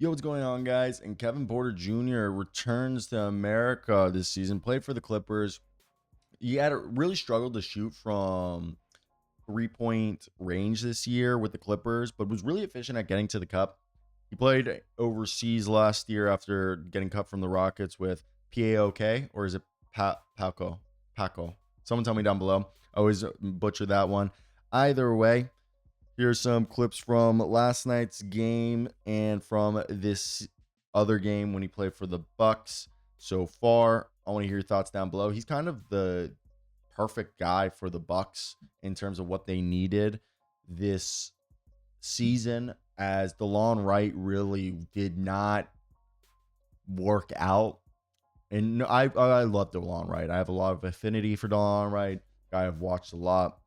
Yo, what's going on, guys? And Kevin Porter Jr. returns to America this season. Played for the Clippers. He had really struggled to shoot from 3-point range this year with the Clippers, but was really efficient at getting to the cup. He played overseas last year after getting cut from the Rockets with PAOK, or is it Paco? Paco. Someone tell me down below. I always butcher that one. Either way, here's some clips from last night's game and from this other game when he played for the Bucks so far. I want to hear your thoughts down below. He's kind of the perfect guy for the Bucks in terms of what they needed this season, as DeLon Wright really did not work out. And I love DeLon Wright. I have a lot of affinity for DeLon Wright. Guy I've watched a lot.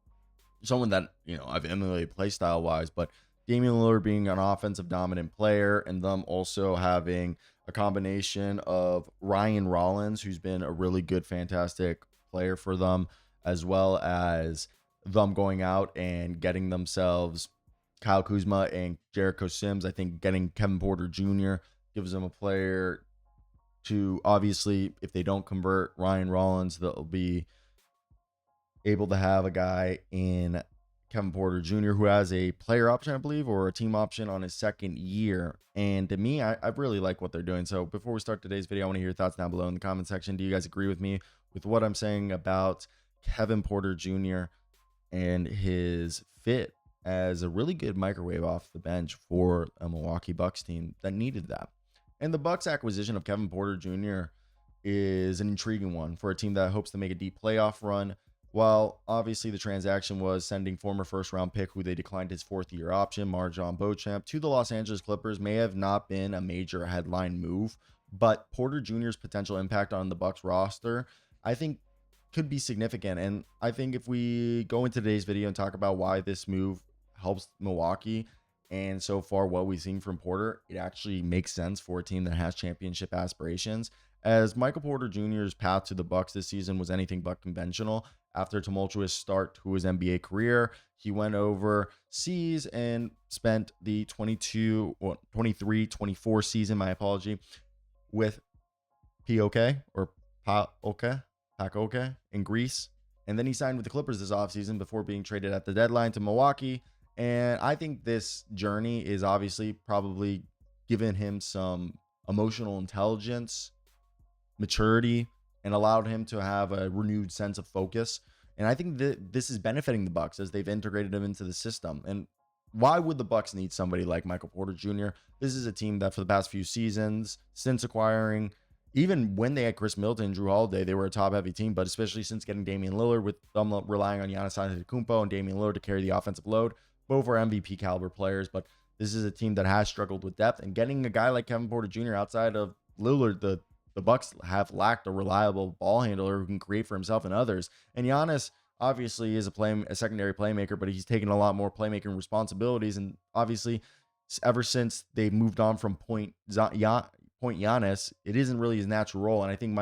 Someone that, I've emulated play style wise, but Damian Lillard being an offensive dominant player and them also having a combination of Ryan Rollins, who's been a really good, fantastic player for them, as well as them going out and getting themselves Kyle Kuzma and Jericho Sims. I think getting Kevin Porter Jr. gives them a player to, obviously, if they don't convert Ryan Rollins, they'll be able to have a guy in Kevin Porter Jr. who has a player option, I believe, or a team option on his second year. And to me, I really like what they're doing. So before we start today's video, I want to hear your thoughts down below in the comment section. Do you guys agree with me with what I'm saying about Kevin Porter Jr. and his fit as a really good microwave off the bench for a Milwaukee Bucks team that needed that? And the Bucks acquisition of Kevin Porter Jr. is an intriguing one for a team that hopes to make a deep playoff run. While obviously the transaction was sending former first-round pick, who they declined his fourth-year option, MarJon Beauchamp, to the Los Angeles Clippers, may have not been a major headline move, but Porter Jr.'s potential impact on the Bucks roster, I think, could be significant. And I think if we go into today's video and talk about why this move helps Milwaukee, and so far what we've seen from Porter, it actually makes sense for a team that has championship aspirations, as Michael Porter Jr.'s path to the Bucks this season was anything but conventional. After a tumultuous start to his NBA career, he went overseas and spent the 23-24 season, my apology, with POK or PAOK in Greece. And then he signed with the Clippers this offseason before being traded at the deadline to Milwaukee. And I think this journey is obviously probably given him some emotional intelligence, maturity, and allowed him to have a renewed sense of focus. And I think that this is benefiting the Bucks as they've integrated him into the system. And why would the Bucks need somebody like Michael Porter Jr.? This is a team that for the past few seasons, since acquiring, even when they had Chris Middleton and Drew Holiday, they were a top-heavy team, but especially since getting Damian Lillard, with them relying on Giannis Antetokounmpo and Damian Lillard to carry the offensive load. Both are MVP caliber players, but this is a team that has struggled with depth. And getting a guy like Kevin Porter Jr. outside of Lillard, the Bucks have lacked a reliable ball handler who can create for himself and others. And Giannis obviously is a secondary playmaker, but he's taken a lot more playmaking responsibilities. And obviously, ever since they moved on from point Giannis, it isn't really his natural role. And I think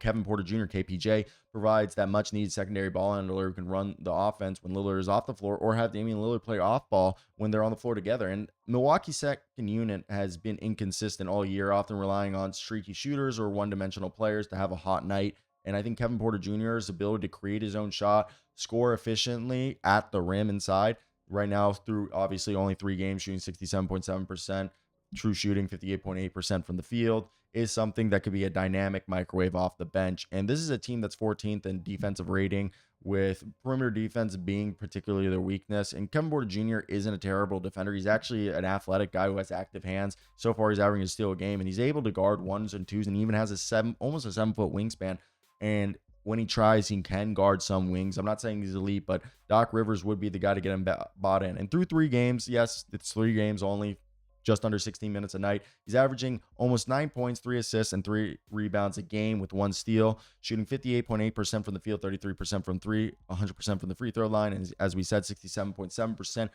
Kevin Porter Jr., KPJ, provides that much needed secondary ball handler who can run the offense when Lillard is off the floor, or have Damian Lillard play off ball when they're on the floor together. And Milwaukee's second unit has been inconsistent all year, often relying on streaky shooters or one-dimensional players to have a hot night. And I think Kevin Porter Jr.'s ability to create his own shot, score efficiently at the rim inside, right now through obviously only 3 games, shooting 67.7%, true shooting 58.8% from the field, is something that could be a dynamic microwave off the bench. And this is a team that's 14th in defensive rating, with perimeter defense being particularly their weakness. And Kevin Porter Jr. isn't a terrible defender. He's actually an athletic guy who has active hands. So far, he's averaging a steal a game, and he's able to guard 1s and 2s, and even has almost a 7-foot wingspan. And when he tries, he can guard some wings. I'm not saying he's elite, but Doc Rivers would be the guy to get him bought in. And through 3 games, yes, it's 3 games only, just under 16 minutes a night, he's averaging almost 9 points, 3 assists, and 3 rebounds a game with 1 steal, shooting 58.8% from the field, 33% from 3, 100% from the free throw line, and as we said, 67.7%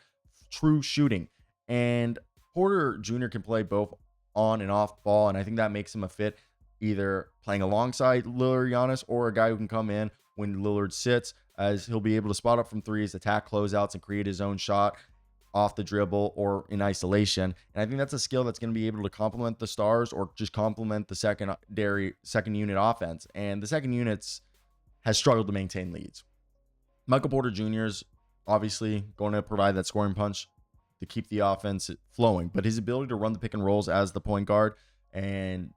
true shooting. And Porter Jr. can play both on and off ball, and I think that makes him a fit, either playing alongside Lillard, Giannis, or a guy who can come in when Lillard sits, as he'll be able to spot up from threes, attack closeouts, and create his own shot. off the dribble or in isolation. And I think that's a skill that's going to be able to complement the stars or just complement the second unit offense. And the second unit's has struggled to maintain leads. Michael Porter Jr. is obviously going to provide that scoring punch to keep the offense flowing, but his ability to run the pick and rolls as the point guard and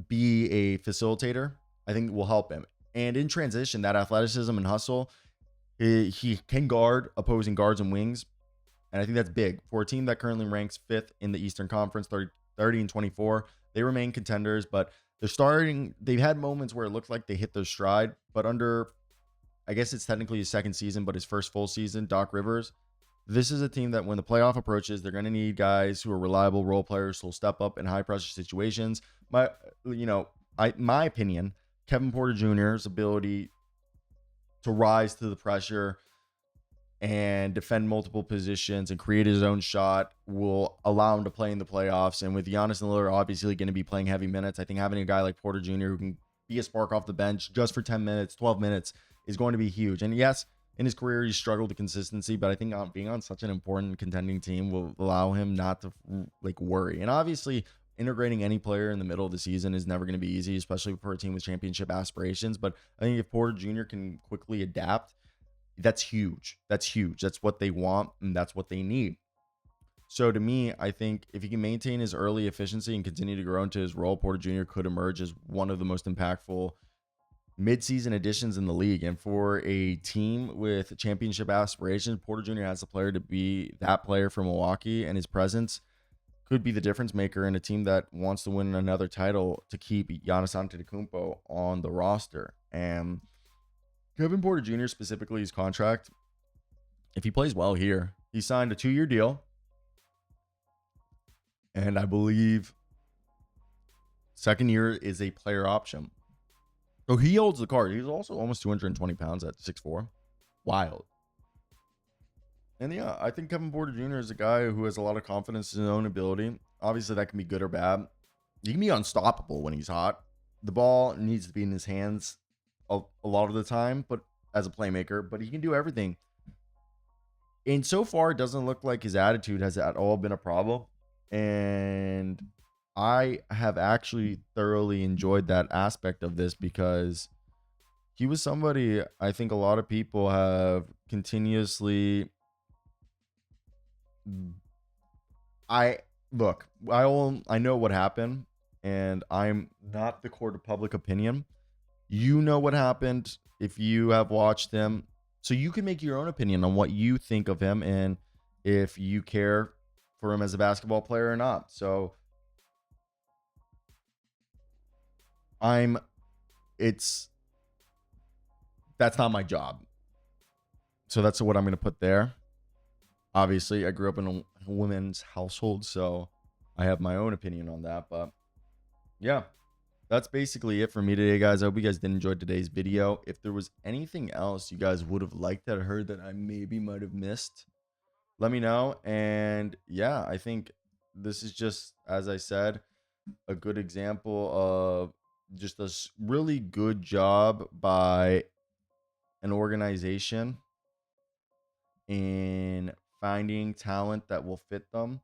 be a facilitator, I think will help him. And in transition, that athleticism and hustle, he can guard opposing guards and wings. And I think that's big for a team that currently ranks 5th in the Eastern Conference, 30 and 24. They remain contenders, but they've had moments where it looked like they hit their stride, but under, I guess it's technically his second season, but his first full season, Doc Rivers, this is a team that when the playoff approaches, they're going to need guys who are reliable role players who will step up in high pressure situations. My opinion, Kevin Porter Jr.'s ability to rise to the pressure and defend multiple positions and create his own shot will allow him to play in the playoffs. And with Giannis and Lillard obviously going to be playing heavy minutes, I think having a guy like Porter Jr. who can be a spark off the bench just for 10 minutes, 12 minutes is going to be huge. And yes, in his career, he's struggled with consistency, but I think being on such an important contending team will allow him not to worry. And obviously, integrating any player in the middle of the season is never going to be easy, especially for a team with championship aspirations. But I think if Porter Jr. can quickly adapt, that's huge. That's huge. That's what they want, and that's what they need. So to me, I think if he can maintain his early efficiency and continue to grow into his role, Porter Jr. could emerge as one of the most impactful midseason additions in the league. And for a team with championship aspirations, Porter Jr. has the player to be that player for Milwaukee, and his presence could be the difference maker in a team that wants to win another title to keep Giannis Antetokounmpo on the roster. And Kevin Porter Jr. specifically, his contract, if he plays well here, he signed a 2-year deal. And I believe second year is a player option. So he holds the card. He's also almost 220 pounds at 6'4". Wild. And yeah, I think Kevin Porter Jr. is a guy who has a lot of confidence in his own ability. Obviously, that can be good or bad. He can be unstoppable when he's hot. The ball needs to be in his hands a lot of the time, but as a playmaker, but he can do everything. And so far, it doesn't look like his attitude has at all been a problem. And I have actually thoroughly enjoyed that aspect of this because he was somebody I think a lot of people have continuously. I know what happened, and I'm not the court of public opinion. You know what happened if you have watched him. So you can make your own opinion on what you think of him and if you care for him as a basketball player or not. So that's not my job. So that's what I'm going to put there. Obviously, I grew up in a women's household, so I have my own opinion on that. But yeah, that's basically it for me today, guys. I hope you guys did enjoy today's video. If there was anything else you guys would have liked that I heard that I maybe might have missed, let me know. And yeah, I think this is just, as I said, a good example of just a really good job by an organization in finding talent that will fit them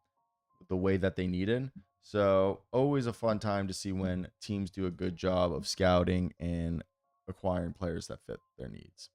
the way that they needed. So always a fun time to see when teams do a good job of scouting and acquiring players that fit their needs.